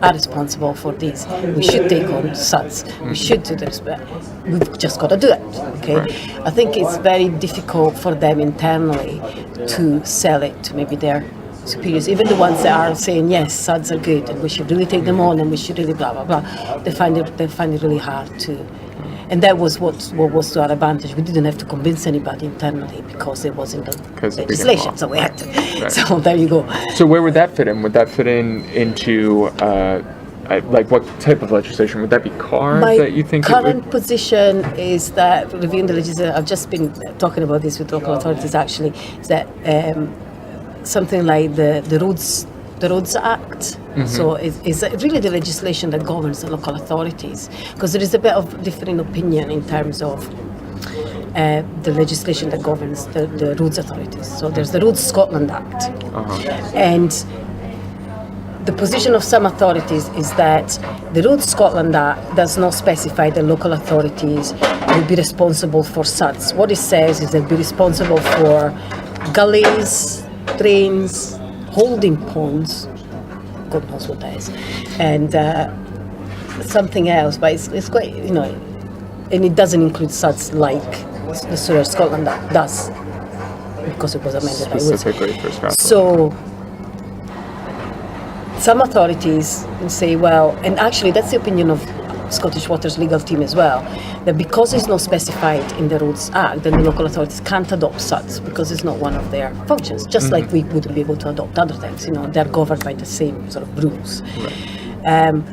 are responsible for this. We should take on suds. We should do this, but we've just got to do it. Okay. Right. I think it's very difficult for them internally to sell it to maybe their superiors, even the ones that are saying yes, suds are good and we should really take them on and we should really blah blah blah. They find it really hard to. And that was what was to our advantage. We didn't have to convince anybody internally because it was in the legislation, so we had to. Right. So there you go. So where would that fit in? Would that fit into like what type of legislation? Would that be CAR that you think? My current position is that reviewing the legislation. I've just been talking about this with local authorities. Actually, is that something like the Roads Act. So it's really the legislation that governs the local authorities, because there is a bit of differing opinion in terms of the legislation that governs the roads authorities. So there's the Roads Scotland Act, and the position of some authorities is that the Roads Scotland Act does not specify that local authorities will be responsible for suds. What it says is they'll be responsible for gullies, drains, holding ponds, God knows what that is, and something else, but it's quite, and it doesn't include suds like the Sewer Scotland Act does, because it was amended by specifically for Scotland. So some authorities say, well, and actually that's the opinion of Scottish Water's legal team as well, that because it's not specified in the Roads Act, then the local authorities can't adopt suds because it's not one of their functions, just like we wouldn't be able to adopt other things. They're governed by the same sort of rules. Right.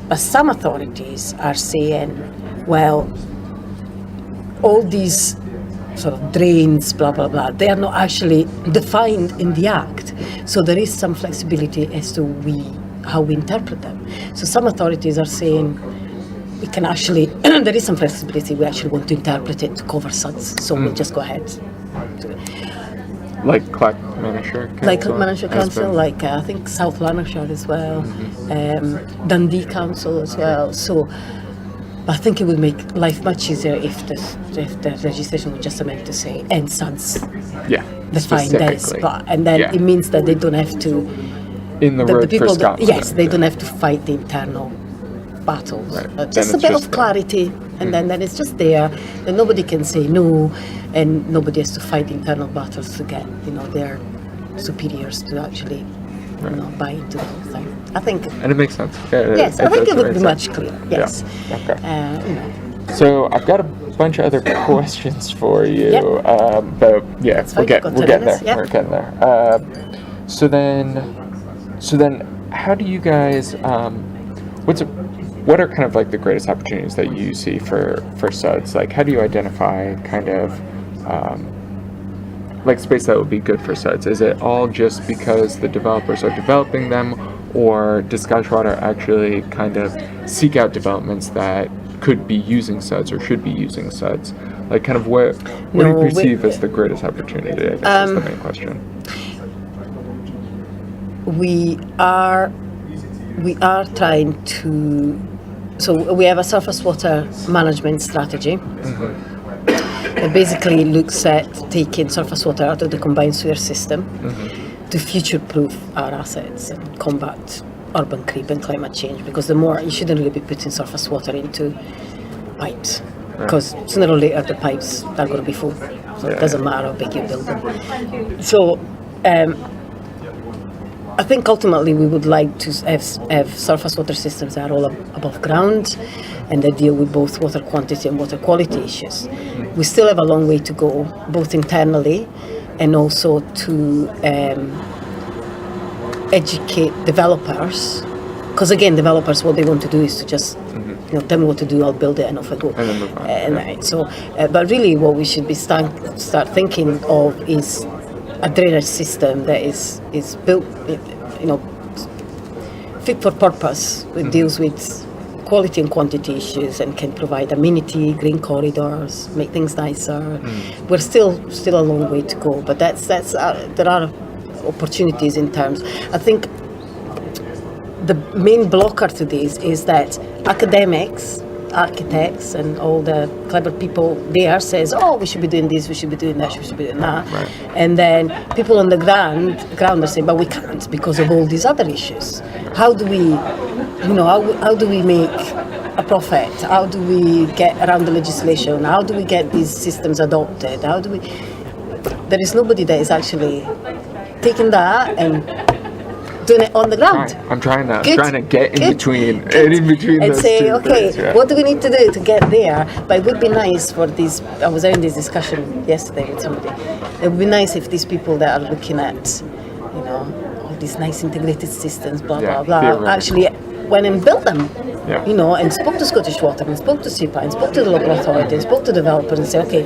But some authorities are saying, well, all these sort of drains, blah, blah, blah, they are not actually defined in the Act. So there is some flexibility as to how we interpret them. So some authorities are saying, we can actually, there is some flexibility, we actually want to interpret it to cover suds, so we'll just go ahead. Like Lanarkshire Council? Like Lanarkshire Council, like I think South Lanarkshire as well, Dundee Council as well. So, but I think it would make life much easier if the legislation would just amend to say, and suds. Yeah, define this, and then it means that they don't have to, in the road for Scotland. Yes, they don't have to fight the internal battles. Right. Just a bit of clarity, and then it's just there. Then nobody can say no, and nobody has to fight the internal battles to get their superiors to actually buy into the whole thing. I think. And it makes sense. Yeah, yes, I think it would be much clearer. Yes. Yeah. Okay. So I've got a bunch of other questions for you, but yeah, we're getting there. Yep. We're getting there. So then, how do you guys? What are kind of like the greatest opportunities that you see for suds? Like, how do you identify kind of like space that would be good for suds? Is it all just because the developers are developing them, or does Scottish actually kind of seek out developments that could be using suds or should be using suds? Like, kind of what do you perceive as the greatest opportunity? I guess is the main question. we are trying to. So we have a surface water management strategy. It basically looks at taking surface water out of the combined sewer system to future-proof our assets and combat urban creep and climate change. Because you shouldn't really be putting surface water into pipes, because sooner or later the pipes are going to be full. So it doesn't matter how big you build them. So I think ultimately we would like to have surface water systems that are all above ground and that deal with both water quantity and water quality issues. We still have a long way to go, both internally and also to educate developers. Because again, developers, what they want to do is to just tell me what to do, I'll build it and off I go. And then move on. So, but really what we should be start thinking of is a drainage system that is built, fit for purpose. It deals with quality and quantity issues and can provide amenity, green corridors, make things nicer. We're still a long way to go, but there are opportunities in terms. I think the main blocker to this is that academics, architects and all the clever people there says, oh, we should be doing this, we should be doing that, we should be doing that. Right. And then people on the ground are saying, but we can't because of all these other issues. How do we, how do we make a profit? How do we get around the legislation? How do we get these systems adopted? There is nobody that is actually taking that and doing it on the ground. I'm trying to get in between and those say, two okay, things, what do we need to do to get there? But it would be nice for these. I was having this discussion yesterday with somebody. It would be nice if these people that are looking at, all these nice integrated systems, blah blah blah, actually went and built them. Yeah. And spoke to Scottish Water and spoke to SEPA and spoke to the local authority and spoke to developers and say, okay,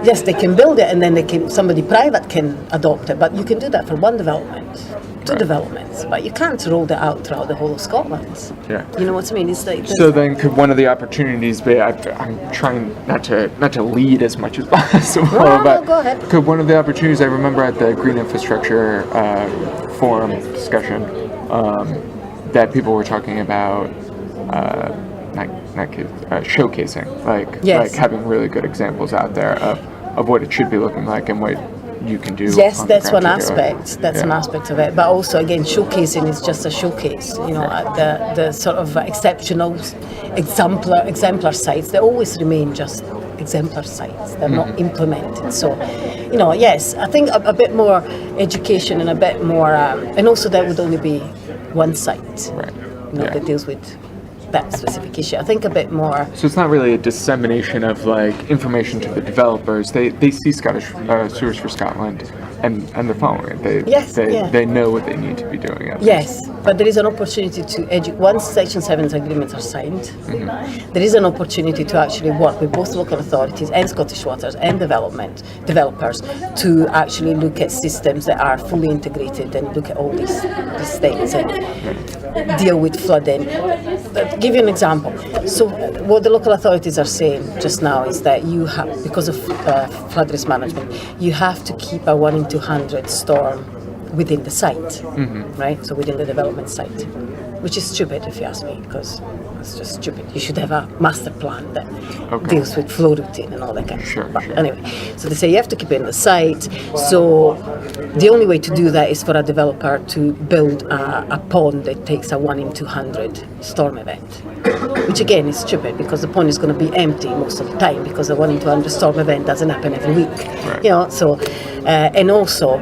yes, they can build it and then somebody private can adopt it, but you can do that for one development. Two developments, but you can't roll that out throughout the whole of Scotland. Yeah. You know what I mean? It's like so then could one of the opportunities be, I'm trying not to lead as much as possible, but go ahead. Could one of the opportunities, I remember at the Green Infrastructure Forum discussion, that people were talking about showcasing, like having really good examples out there of what it should be looking like and what you can do. Yes, that's one aspect. That's an aspect of it. But also, again, showcasing is just a showcase. The sort of exceptional, exemplar sites, they always remain just exemplar sites. They're not implemented. So, yes, I think a bit more education and a bit more, and also that would only be one site. Right. That deals with that specific issue. I think a bit more. So it's not really a dissemination of information to the developers. They see Scottish Sewers for Scotland and they're following it. They know what they need to be doing. Yes, but there is an opportunity to educate. Once Section 7's agreements are signed, there is an opportunity to actually work with both local authorities and Scottish Waters and developers to actually look at systems that are fully integrated and look at all these things and deal with flooding. I'll give you an example. So what the local authorities are saying just now is that you have, because of flood risk management, you have to keep a 1 in 200 storm within the site, right? So within the development site, which is stupid if you ask me, because it's just stupid. You should have a master plan that deals with flow routine and all that kind of stuff. But anyway, so they say you have to keep it in the site. So the only way to do that is for a developer to build a pond that takes a 1 in 200 storm event, which again is stupid because the pond is going to be empty most of the time because a 1 in 200 storm event doesn't happen every week. Right. So and also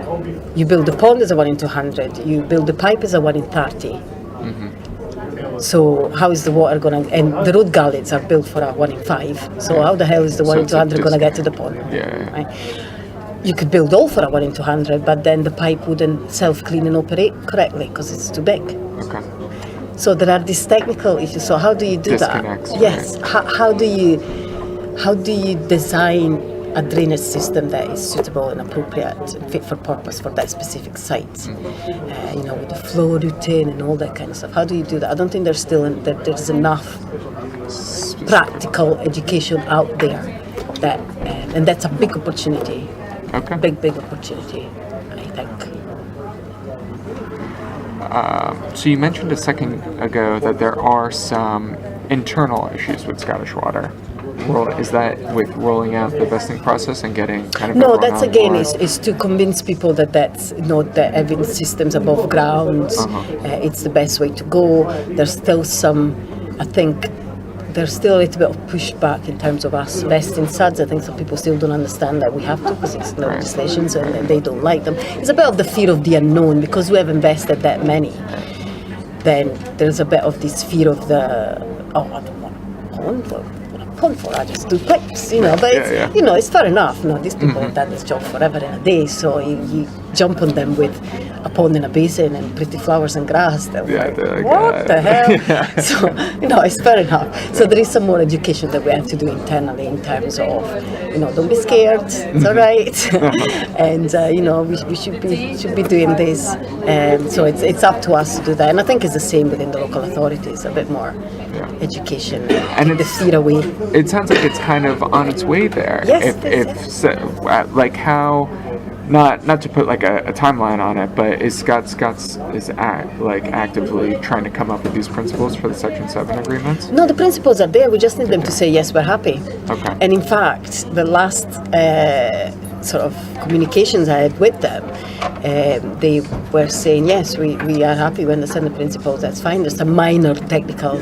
you build the pond as a 1 in 200, you build the pipe as a 1 in 30. So how is the water going to, and the road gullies are built for a 1 in 5, so how the hell is the 1 in 200 going to get to the pond? Right? You could build all for a 1 in 200, but then the pipe wouldn't self-clean and operate correctly because it's too big. Okay. So there are these technical issues. So how do you do that? Yes. Right. How do you design a drainage system that is suitable and appropriate and fit for purpose for that specific site? With the flow routine and all that kind of stuff. How do you do that? I don't think there's enough practical education out there that, and that's a big opportunity. Okay. Big opportunity, I think. So you mentioned a second ago that there are some internal issues with Scottish Water. Well, is that with rolling out the vesting process and getting kind of No, everyone that's on again board? is to convince people that that's not the having systems above ground. It's the best way to go. There's still some, I think, there's still a little bit of pushback in terms of us vesting SUDs. I think some people still don't understand that we have to because it's the legislations and they don't like them. It's a bit of the fear of the unknown because we have invested that many. Then there's a bit of this fear of the, I don't want a pond for, I just do pipes, but it's, it's fair enough. No, these people have done this job forever and a day, so you jump on them with a pond and a basin and pretty flowers and grass. They're like, what the hell? So, it's fair enough. So there is some more education that we have to do internally in terms of, don't be scared, it's all right. And, we should be doing this. And so it's up to us to do that. And I think it's the same within the local authorities, a bit more education and the fear away. It sounds like it's kind of on its way there. Yes, like how, not to put like a timeline on it, but is Scots actively trying to come up with these principles for the Section 7 agreements? No, the principles are there. We just need them to say yes, we're happy. Okay. And in fact, the last sort of communications I had with them, they were saying yes, we are happy. We understand the principles. That's fine. There's some minor technical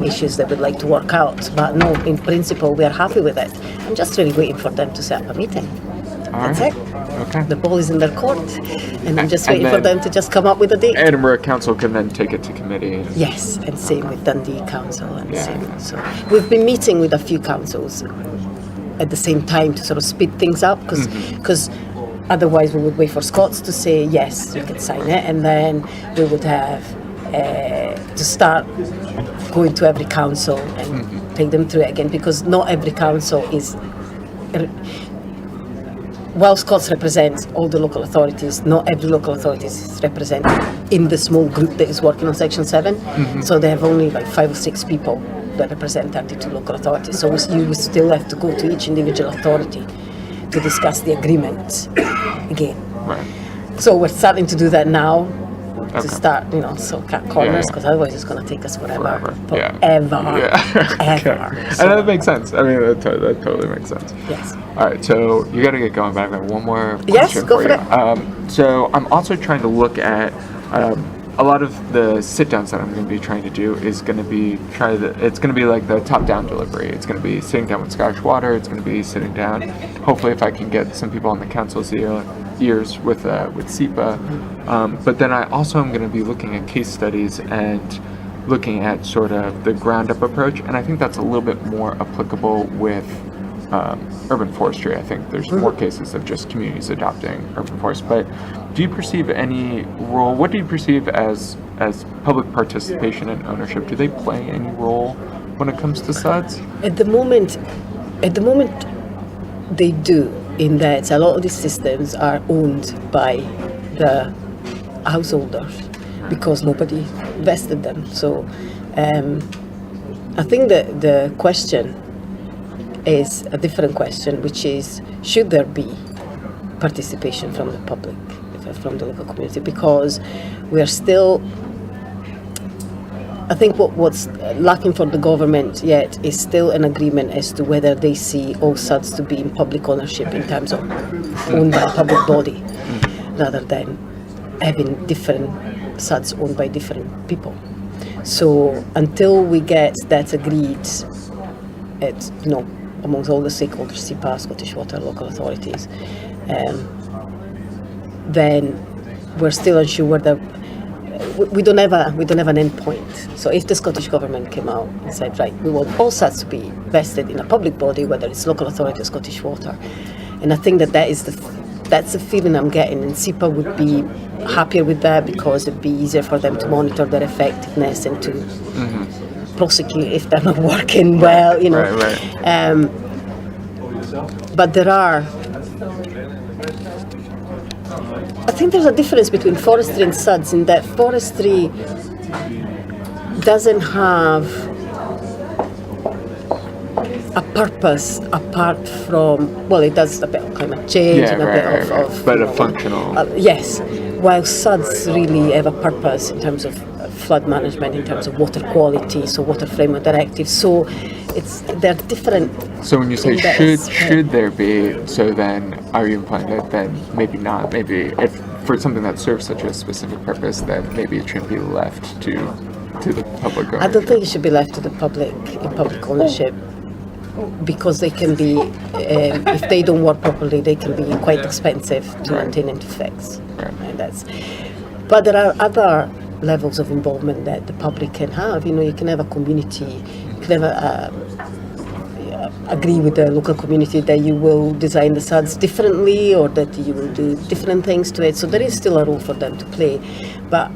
issues that we'd like to work out, but no, in principle, we are happy with it. I'm just really waiting for them to set up a meeting. That's it. Okay. The ball is in their court, and I'm just waiting for them to just come up with a date. Edinburgh Council can then take it to committee. Yes, and same with Dundee Council and same. So we've been meeting with a few councils at the same time to sort of speed things up because otherwise we would wait for Scots to say yes, you can sign it, and then we would have to start going to every council and take them through it again because not every council is. While Scots represents all the local authorities, not every local authority is represented in the small group that is working on Section 7. So they have only like 5 or 6 people that represent 32 local authorities. So you still have to go to each individual authority to discuss the agreement again. Right. So we're starting to do that now to start, so cut corners because otherwise it's going to take us forever. Ever. So, and that makes sense. I mean, that totally makes sense. Yes. All right, so you got to get going, but I've got one more question Yes, go for you. So I'm also trying to look at a lot of the sit-downs that I'm going to be trying to do is going to be it's going to be like the top-down delivery. It's going to be sitting down with Scottish Water. It's going to be sitting down. Hopefully, if I can get some people on the council's ears with SEPA. But then I also am going to be looking at case studies and looking at sort of the ground-up approach, and I think that's a little bit more applicable with urban forestry. I think there's more cases of just communities adopting urban forest. But do you perceive any role? What do you perceive as public participation and ownership? Do they play any role when it comes to SUDs? At the moment, they do. In that a lot of these systems are owned by the householders because nobody vested them. So I think that the question is a different question, which is, should there be participation from the public, from the local community? Because we are still, I think what's lacking for the government yet is still an agreement as to whether they see all SUDs to be in public ownership in terms of owned by a public body, rather than having different SUDs owned by different people. So until we get that agreed at, amongst all the stakeholders, SEPA, Scottish Water, local authorities, then we're still unsure whether we don't have an end point. So if the Scottish government came out and said, right, we want all SUDs to be vested in a public body, whether it's local authority or Scottish Water, and I think that's the feeling I'm getting, and SEPA would be happier with that because it'd be easier for them to monitor their effectiveness and to prosecute if they're not working well, Right. But I think there's a difference between forestry and SUDs in that forestry doesn't have a purpose apart from, well, it does a bit of climate change and a bit of but a functional. Yes, while SUDs really have a purpose in terms of flood management, in terms of water quality, so Water Framework Directive, so they're different. So when you say in that should there be, so then are you implying that then maybe not, maybe if for something that serves such a specific purpose, then maybe it shouldn't be left to the public ownership? I don't think it should be left to the public in public ownership, because they can be, if they don't work properly, they can be quite expensive to maintain and to fix. Right. And but there are other levels of involvement that the public can have. You can have a community, you can have agree with the local community that you will design the SUDs differently, or that you will do different things to it. So there is still a role for them to play. But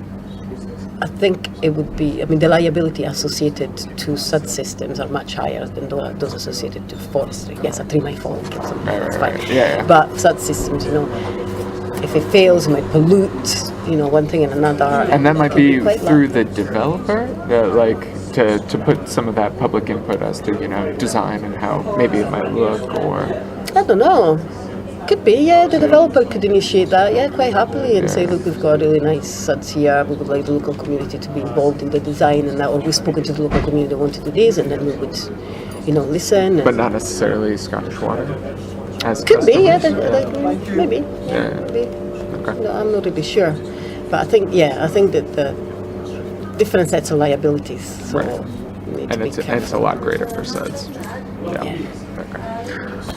I think it would be, the liability associated to SUD systems are much higher than those associated to forestry. Yes, a tree might fall and kill something, that's fine. Yeah. But SUD systems, if it fails, it might pollute, one thing and another. And that might be quite through the developer, to put some of that public input as to, design and how maybe it might look, or... I don't know. Could be, yeah. The developer could initiate that, yeah, quite happily, and say, look, we've got really nice SUDs here. We would like the local community to be involved in the design, and that, or we've spoken to the local community that want to do this, and then we would, listen. But not necessarily Scottish Water. Could be, yeah. Maybe. Yeah. Maybe. Okay. No, I'm not really sure, but I think that the different sets of liabilities. So and it's a lot greater for SUDs. Yeah. Okay.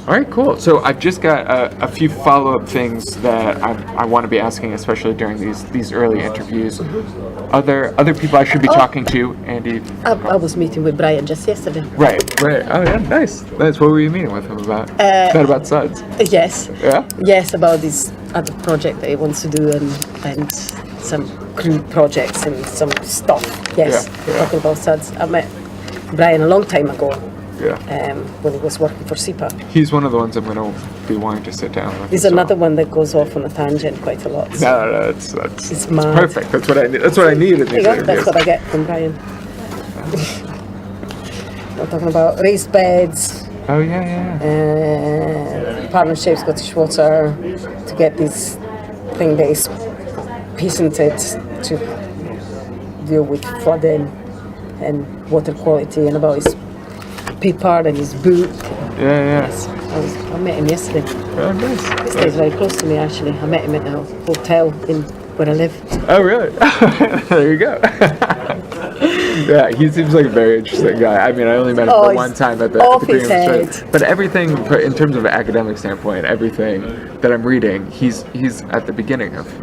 All right, cool. So I've just got a few follow-up things that I want to be asking, especially during these early interviews. Other people I should be talking to, Andy? I was meeting with Brian just yesterday. Right. Oh yeah, nice. What were you meeting with him about? Not about SUDs. Yes. Yeah? Yes, about this other project that he wants to do, and some crude projects and some stuff. Yes, talking about SUDs. I met Brian a long time ago. Yeah. When he was working for SEPA. He's one of the ones I'm going to be wanting to sit down with. He's another one that goes off on a tangent quite a lot. So. No, it's it's perfect. That's what I need. That's what I need in these interviews. That's what I get from Brian. We're talking about raised beds. Oh yeah. Partnership Scottish Water to get this thing that is patented to deal with flooding and water quality, and about his paper and his book. Yeah. Yes, I met him yesterday. Oh, nice. He stays very close to me, actually. I met him at the hotel where I live. Oh, really? There you go. Yeah, he seems like a very interesting guy. I only met him for one time at the beginning of the show. But everything, in terms of an academic standpoint, everything that I'm reading, he's at the beginning of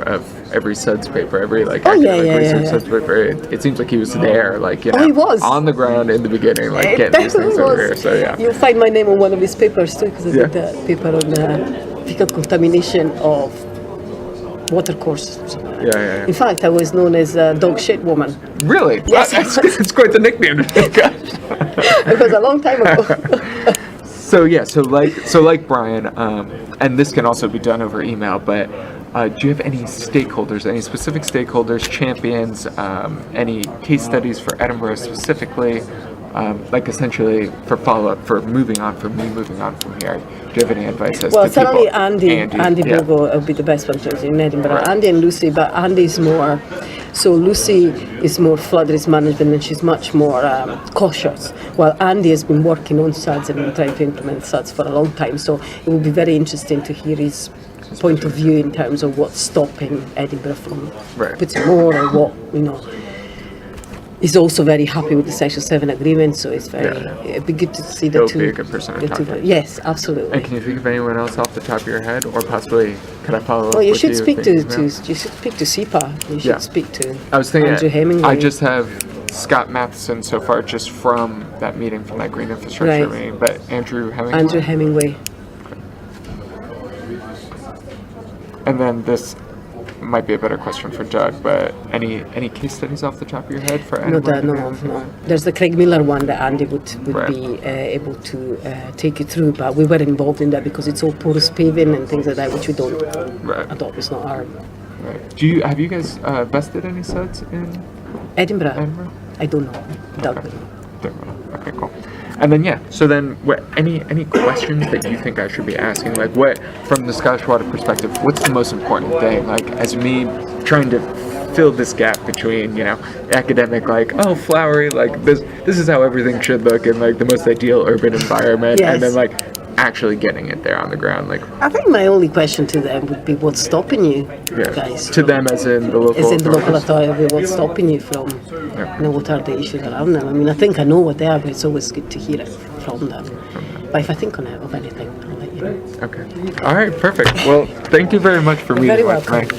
every SUDS paper, every academic research SUDS paper. It seems like he was there, he was on the ground in the beginning, getting these things over here. So yeah, you'll find my name on one of his papers too, because I did that paper on fecal contamination of water course. Yeah. In fact, I was known as dog shit woman. Really? Yes. It's quite the nickname. It was a long time ago. So like Brian, and this can also be done over email, but do you have any stakeholders, any specific stakeholders, champions, any case studies for Edinburgh specifically, essentially for follow-up, for moving on from here? Do you have any advice as to certainly people? Andy Bogo will be the best one to in Edinburgh. Right. Andy and Lucy, but Andy is more. So Lucy is more flood risk management, and she's much more cautious. While Andy has been working on SUDS and been trying to implement SUDS for a long time. So it will be very interesting to hear his point of view in terms of what's stopping Edinburgh from putting more, or what He's also very happy with the Section 7 agreement, so it's it'd be good to see the two. He'll be a good person to talk to. Yes, absolutely. And can you think of anyone else off the top of your head, or possibly could I follow up? Well, you with should speak to SEPA. You should speak to I was thinking, Andrew Hemingway. I just have Scott Matheson so far, just from that meeting, from that green infrastructure meeting, but Andrew Hemingway. And then this might be a better question for Doug, but any case studies off the top of your head for anyone? No. There's the Craig Miller one that Andy would be able to take you through, but we were involved in that because it's all porous paving and things like that, which we don't adopt. It's not our. Right. Have you guys vested any SUDs in Edinburgh? I don't know. Doug will. Okay, cool. And then so then any questions that you think I should be asking? Like what, from the Scottish Water perspective, what's the most important thing? Like as me trying to fill this gap between, academic, like, oh, flowery, like this is how everything should look in like the most ideal urban environment, Yes. and then like actually getting it there on the ground. Like I think my only question to them would be what's stopping you guys to them as in the local authority, what's stopping you from, what are the issues around them? I mean, I think I know what they are, but it's always good to hear it from them. But if I think of anything, I'll let you know. Okay. All right, perfect. Well, thank you very much for meeting Very with welcome. me.